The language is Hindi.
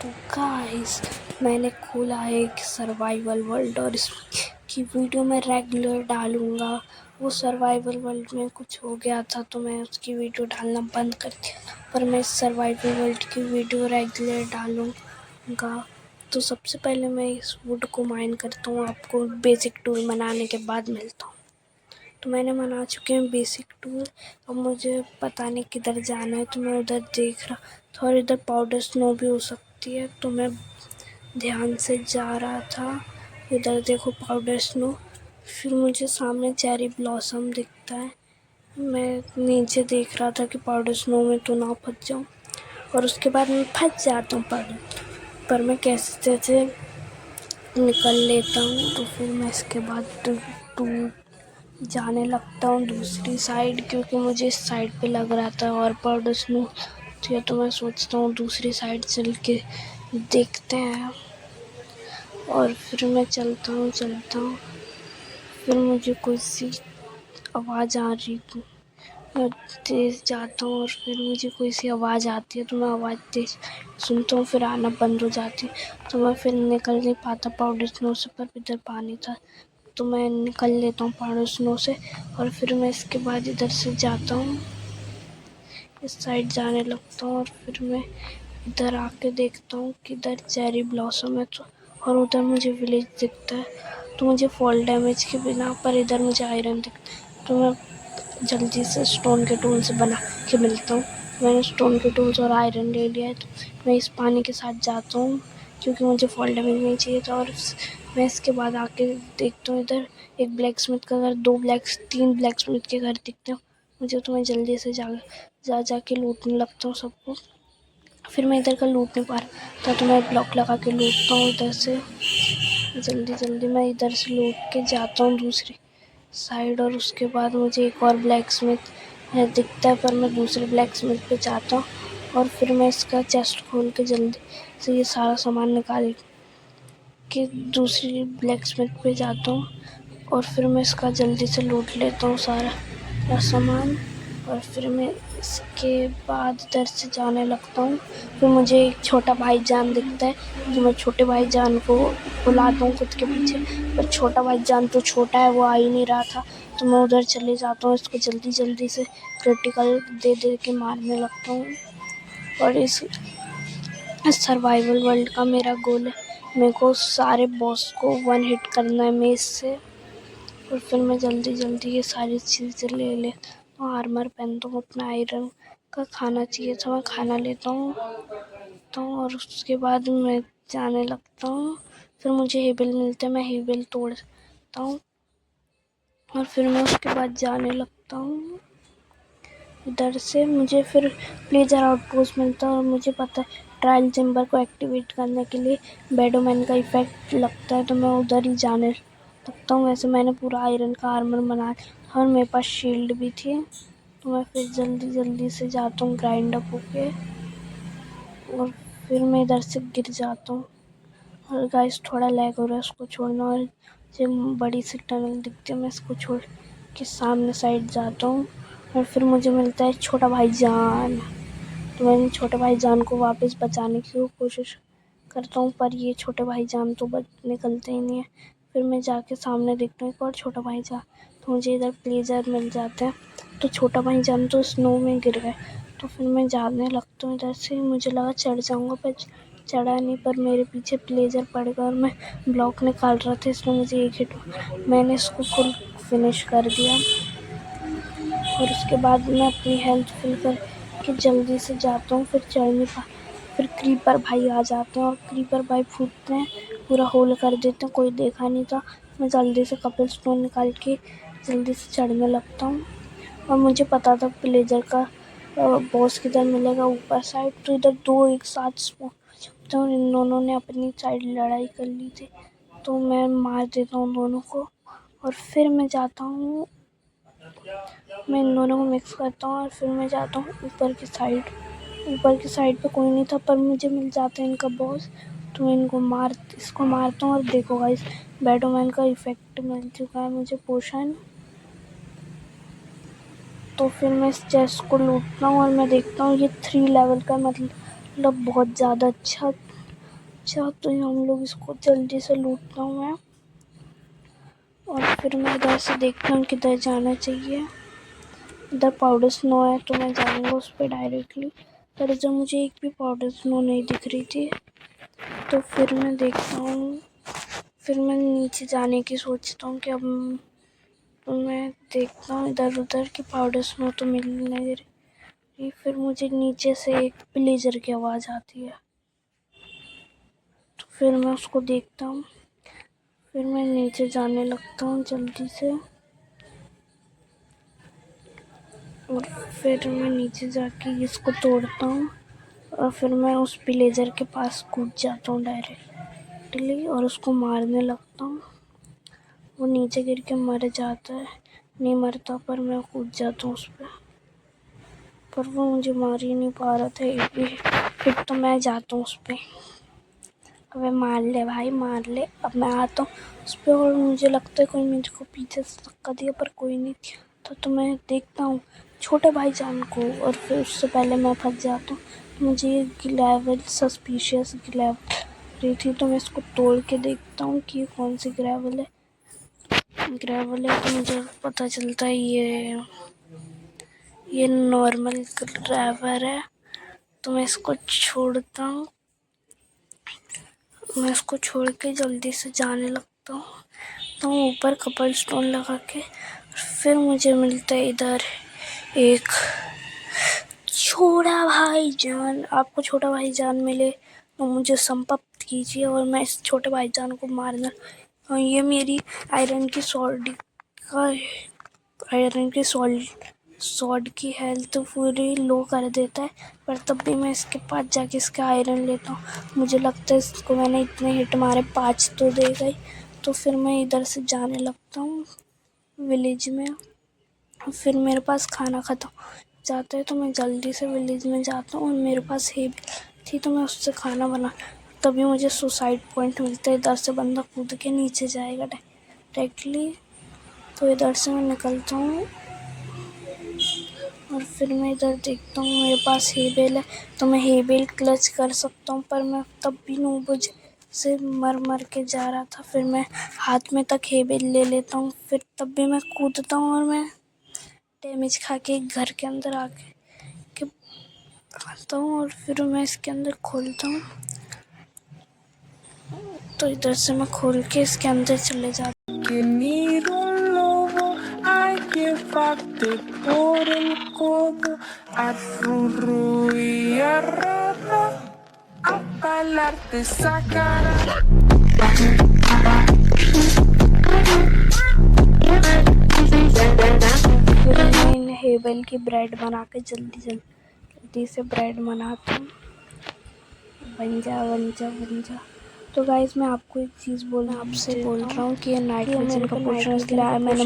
गाइस, मैंने खोला है एक सर्वाइवल वर्ल्ड और इसकी वीडियो मैं रेगुलर डालूँगा। वो सर्वाइवल वर्ल्ड में कुछ हो गया था तो मैं उसकी वीडियो डालना बंद कर दिया, पर मैं इस सर्वाइवल वर्ल्ड की वीडियो रेगुलर डालूँगा। तो सबसे पहले मैं इस वुड को माइन करता हूँ, आपको बेसिक टूल बनाने के बाद मिलता हूँ। तो मैंने बना चुके हैं बेसिक टूल। अब मुझे पता नहीं किधर जाना है, तो मैं उधर देख रहा था और इधर पाउडर स्नो भी हो सकती है, तो मैं ध्यान से जा रहा था। इधर देखो पाउडर स्नो, फिर मुझे सामने चेरी ब्लॉसम दिखता है। मैं नीचे देख रहा था कि पाउडर स्नो में तो ना फंस जाऊँ, और उसके बाद मैं फंस जाता हूँ पर मैं कैसे तैसे निकल लेता हूँ। तो फिर मैं इसके बाद जाने लगता हूँ दूसरी साइड, क्योंकि मुझे इस साइड पे लग रहा था और पाउडर स्नो थी, तो मैं सोचता हूँ दूसरी साइड चल के देखते हैं। और फिर मैं चलता हूँ फिर मुझे कोई सी आवाज़ आ रही थी, मैं तेज़ जाता हूँ और फिर मुझे कोई सी आवाज़ आती है, तो मैं आवाज़ तेज़ सुनता हूँ, फिर आना बंद हो जाती है, तो मैं फिर निकल नहीं पाता पाउडर स्नो से। पर इधर पानी था तो मैं निकल लेता हूँ पाउडर स्नो से, और फिर मैं इसके बाद इधर से जाता हूँ, इस साइड जाने लगता हूँ। और फिर मैं इधर आके देखता हूँ कि इधर चेरी ब्लॉसम है, तो और उधर मुझे विलेज दिखता है, तो मुझे फॉल डैमेज के बिना पर इधर मुझे आयरन दिखता है, तो मैं जल्दी से स्टोन के टूल से बना के मिलता हूँ। मैंने स्टोन के टूल्स और आयरन ले लिया है, तो मैं इस पानी के साथ जाता हूँ, क्योंकि मुझे फॉल डैमेज नहीं चाहिए था। और मैं इसके बाद आके देखता हूँ इधर एक ब्लैक स्मिथ का घर, 3 ब्लैक स्मिथ के घर दिखते हैं मुझे, तो मैं जल्दी से जा के लूटने लगता हूँ सबको। फिर मैं इधर का लूट नहीं पा रहा था, तो मैं ब्लॉक लगा के लूटता हूँ इधर से। जल्दी मैं इधर से लूट के जाता हूँ दूसरी साइड, और उसके बाद मुझे एक और ब्लैक स्मिथ दिखता है, पर मैं दूसरे ब्लैक स्मिथ पे जाता हूँ, और फिर मैं इसका चेस्ट खोल के जल्दी से ये सारा सामान निकाल के दूसरी ब्लैक स्मिथ पे जाता हूँ, और फिर मैं इसका जल्दी से लूट लेता हूँ सारा सामान। और फिर मैं इसके बाद इधर से जाने लगता हूँ। फिर मुझे एक छोटा भाईजान दिखता है, तो मैं छोटे भाईजान को बुलाता हूँ खुद के पीछे, पर छोटा भाईजान तो छोटा है, वो आ ही नहीं रहा था, तो मैं उधर चले जाता हूँ। इसको जल्दी से क्रिटिकल दे के मारने लगता हूँ। और इस सर्वाइवल वर्ल्ड का मेरा गोल है, मेरे को सारे बॉस को 1 हिट करना है मेज से। और फिर मैं जल्दी ये सारी चीज़ें ले लेता हूँ, आर्मर पहनता हूँ, अपना आयरन का खाना चाहिए था, मैं खाना लेता हूँ और उसके बाद मैं जाने लगता हूँ। फिर मुझे हेबल मिलते हैं, मैं हेबल तोड़ता हूँ, और फिर मैं उसके बाद जाने लगता हूँ इधर से। मुझे फिर प्लेजर आउटपोस्ट मिलता है, और मुझे पता है ट्रायल चैम्बर को एक्टिवेट करने के लिए बैडोमैन का इफेक्ट लगता है, तो मैं उधर ही जाने लगता हूँ। वैसे मैंने पूरा आयरन का आर्मर बना लिया और मेरे पास शील्ड भी थी, तो मैं फिर जल्दी से जाता हूँ ग्राइंड अप होके, और फिर मैं इधर से गिर जाता हूँ। और गाइस थोड़ा लैग हो रहा है, उसको छोड़ना। और जो बड़ी सी टनल दिखती है, मैं इसको छोड़ के सामने साइड जाता हूँ, और फिर मुझे मिलता है छोटा भाईजान, तो मैं छोटे भाईजान को वापस बचाने की कोशिश करता हूँ, पर ये छोटे भाईजान तो निकलते ही नहीं है। फिर मैं जाके सामने देखता हूँ एक और छोटा भाईजान, तो मुझे इधर प्लेजर मिल जाता है, तो छोटा भाईजान तो स्नो में गिर गए। तो फिर मैं जाने लगता हूँ इधर से, मुझे लगा चढ़ जाऊँगा, पर चढ़ा नहीं, पर मेरे पीछे प्लेजर पड़ गया और मैं ब्लॉक निकाल रहा था, इसलिए मुझे एक हिट मैंने इसको फुल फिनिश कर दिया। और उसके बाद मैं अपनी हेल्थ फिल करके जल्दी से जाता हूँ, फिर चढ़ नहीं पा फिर क्रीपर भाई आ जाते हैं, और क्रीपर भाई फूटते हैं, पूरा होल कर देते हैं, कोई देखा नहीं था। मैं जल्दी से कपिल स्टोन निकाल के जल्दी से चढ़ने लगता हूँ, और मुझे पता था प्लेजर का बॉस किधर मिलेगा, ऊपर साइड, तो इधर 2 एक साथ स्पॉन तो इन दोनों ने अपनी साइड लड़ाई कर ली थी, तो मैं मार देता हूँ दोनों को। और फिर मैं जाता हूँ, मैं इन दोनों को मिक्स करता हूँ, और फिर मैं जाता हूँ ऊपर की साइड पे कोई नहीं था, पर मुझे मिल जाता है इनका बॉस, तो मैं इसको मारता हूँ। और देखो गाइस, बैडोमैन का इफेक्ट मिल चुका है मुझे पोशन। तो फिर मैं इस चेस्ट को लूटता हूँ, और मैं देखता हूँ ये 3 लेवल का, मतलब बहुत ज़्यादा अच्छा अच्छा तो हम लोग इसको जल्दी से लूटता हूँ मैं, और फिर मैं इधर से देखता हूँ किधर जाना चाहिए। इधर पाउडर स्नो है तो मैं जाऊँगा उस पर डायरेक्टली, पर जब मुझे एक भी पाउडर स्नो नहीं दिख रही थी तो फिर मैं देखता हूँ, फिर मैं नीचे जाने की सोचता हूँ कि अब तो मैं देखता हूँ इधर उधर कि पाउडर स्नो तो मिल नहीं रही। फिर मुझे नीचे से एक ब्लेजर की आवाज़ आती है, तो फिर मैं उसको देखता हूँ, फिर मैं नीचे जाने लगता हूँ जल्दी से, और फिर मैं नीचे जाके इसको तोड़ता हूँ, और फिर मैं उस विलेजर के पास कूद जाता हूँ डायरेक्टली और उसको मारने लगता हूँ। वो नीचे गिर के मर जाता है, नहीं मरता, पर मैं कूद जाता हूँ उस पर वो मुझे मार ही नहीं पा रहा था। फिर तो मैं जाता हूँ उस पर, अबे मार ले भाई मार ले, अब मैं आता हूँ उस पर, और मुझे लगता है कोई मेरे को पीछे से धक्का दिया पर कोई नहीं था, तो मैं देखता हूँ छोटे भाईजान को, और फिर उससे पहले मैं फंस जाता हूँ। मुझे ये ग्रेवल सस्पिशियस ग्रेवल रही थी, तो मैं इसको तोड़ के देखता हूँ कि ये कौन सी ग्रेवल है। तो मुझे पता चलता है ये नॉर्मल ग्रेवल है, तो मैं इसको छोड़ता हूँ। मैं इसको छोड़ के जल्दी से जाने लगता हूँ, तो ऊपर कपल स्टोन लगा के फिर मुझे मिलता है इधर एक छोटा भाईजान। आपको छोटा भाईजान मिले तो मुझे संपर्क कीजिए और मैं इस छोटे भाईजान को मारना। और ये मेरी आयरन की सॉर्ड की हेल्थ पूरी लो कर देता है, पर तब भी मैं इसके पास जाके इसका आयरन लेता हूँ। मुझे लगता है इसको मैंने इतने हिट मारे 5 तो दे गई, तो फिर मैं इधर से जाने लगता हूँ विलेज में। फिर मेरे पास खाना ख़त्म जाता है तो मैं जल्दी से विलेज में जाता हूँ, और मेरे पास है थी तो मैं उससे खाना बना, तभी मुझे सुसाइड पॉइंट मिलता है। इधर से बंदा कूद के नीचे जाएगा डायरेक्टली, तो इधर से मैं निकलता हूँ, और फिर मैं इधर देखता हूँ मेरे पास हेबेल है, तो मैं हेबेल क्लच कर सकता हूँ, पर मैं तब भी नूब से मर के जा रहा था। फिर मैं हाथ में तक हेबेल ले लेता हूँ, फिर तब भी मैं कूदता हूँ, और मैं डैमेज खा के एक घर के अंदर आके आता हूँ, और फिर मैं इसके अंदर खोलता हूँ, तो इधर से मैं खोल के इसके अंदर चले जाता हूँ। Llevarte por el codo, a arrarra, a palarte esa cara. फिर मैं हेबल की ब्रेड बना के जल्दी से ब्रेड बनाता हूँ। बन जा। तो गाइस मैं आपको एक चीज़ आपसे बोल रहा हूँ कि ये नाइट विजन का पोर्शन इसलिए मैंने